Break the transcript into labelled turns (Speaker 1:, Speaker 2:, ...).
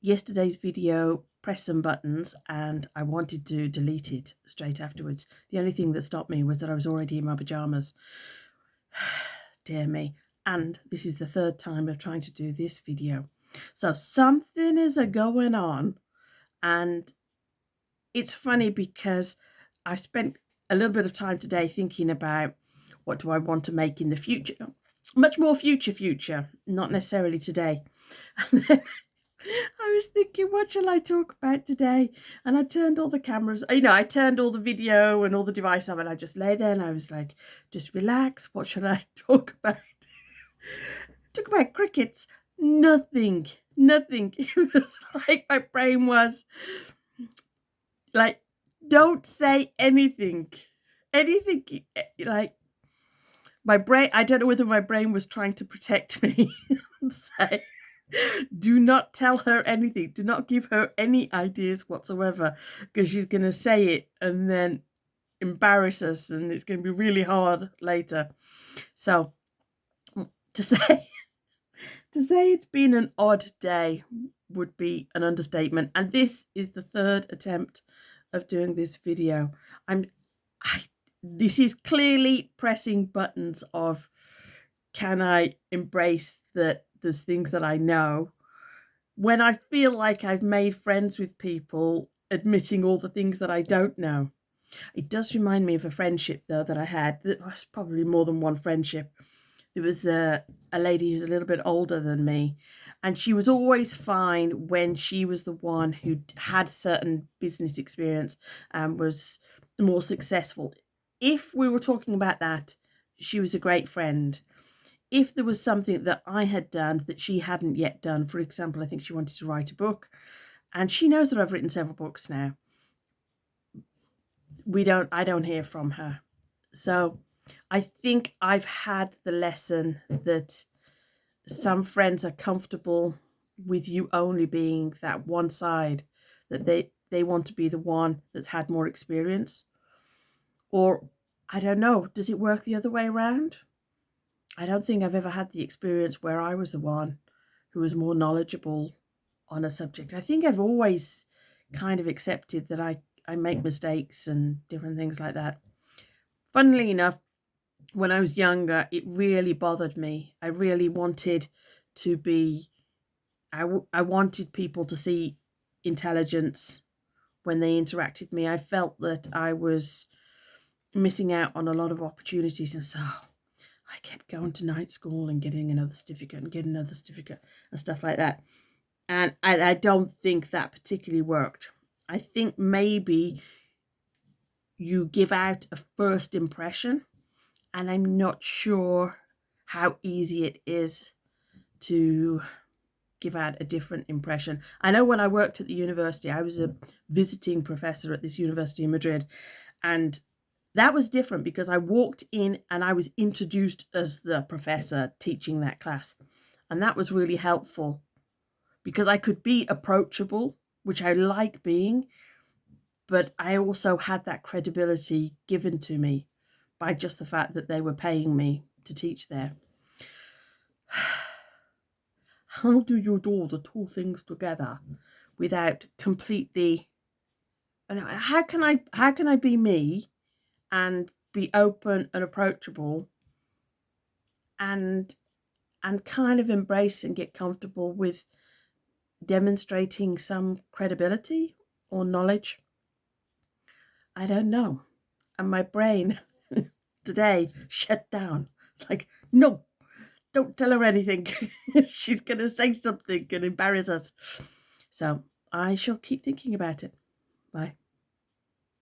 Speaker 1: yesterday's video pressed some buttons and I wanted to delete it straight afterwards. The only thing that stopped me was that I was already in my pajamas. Dear me. And this is the third time of trying to do this video. So something is going on, and it's funny because I spent a little bit of time today thinking about what do I want to make in the future. Much more future, not necessarily today. And then I was thinking, what shall I talk about today? And I turned all the cameras, I turned all the video and all the device off, and I just lay there and I was like, just relax. What should I talk about? Talk about crickets. Nothing. It was like my brain was like, don't say anything. Like my brain, I don't know whether my brain was trying to protect me and say, do not tell her anything. Do not give her any ideas whatsoever, because she's going to say it and then embarrass us, and it's going to be really hard later. So to say it's been an odd day would be an understatement. And this is the third attempt of doing this video. This is clearly pressing buttons of, can I embrace the things that I know when I feel like I've made friends with people admitting all the things that I don't know. It does remind me of a friendship, though, that I had. That was probably more than one friendship. There was a lady who's a little bit older than me, and she was always fine when she was the one who had certain business experience and was more successful. If we were talking about that, she was a great friend. If there was something that I had done that she hadn't yet done, for example, I think she wanted to write a book, and she knows that I've written several books now, I don't hear from her. So I think I've had the lesson that some friends are comfortable with you only being that one side, that they want to be the one that's had more experience. Or I don't know, does it work the other way around? I don't think I've ever had the experience where I was the one who was more knowledgeable on a subject. I think I've always kind of accepted that I make mistakes and different things like that. Funnily enough, when I was younger, it really bothered me. I really wanted to be, I wanted people to see intelligence when they interacted with me. I felt that I was missing out on a lot of opportunities, and so I kept going to night school and getting another certificate and stuff like that. And I don't think that particularly worked. I think maybe you give out a first impression, and I'm not sure how easy it is to give out a different impression. I know when I worked at the university, I was a visiting professor at this university in Madrid, and that was different because I walked in and I was introduced as the professor teaching that class. And that was really helpful because I could be approachable, which I like being, but I also had that credibility given to me by just the fact that they were paying me to teach there. How do you do the two things together without completely, how can I be me and be open and approachable and kind of embrace and get comfortable with demonstrating some credibility or knowledge? I don't know. And my brain today shut down. It's like, no, don't tell her anything. She's going to say something and embarrass us. So I shall keep thinking about it. Bye.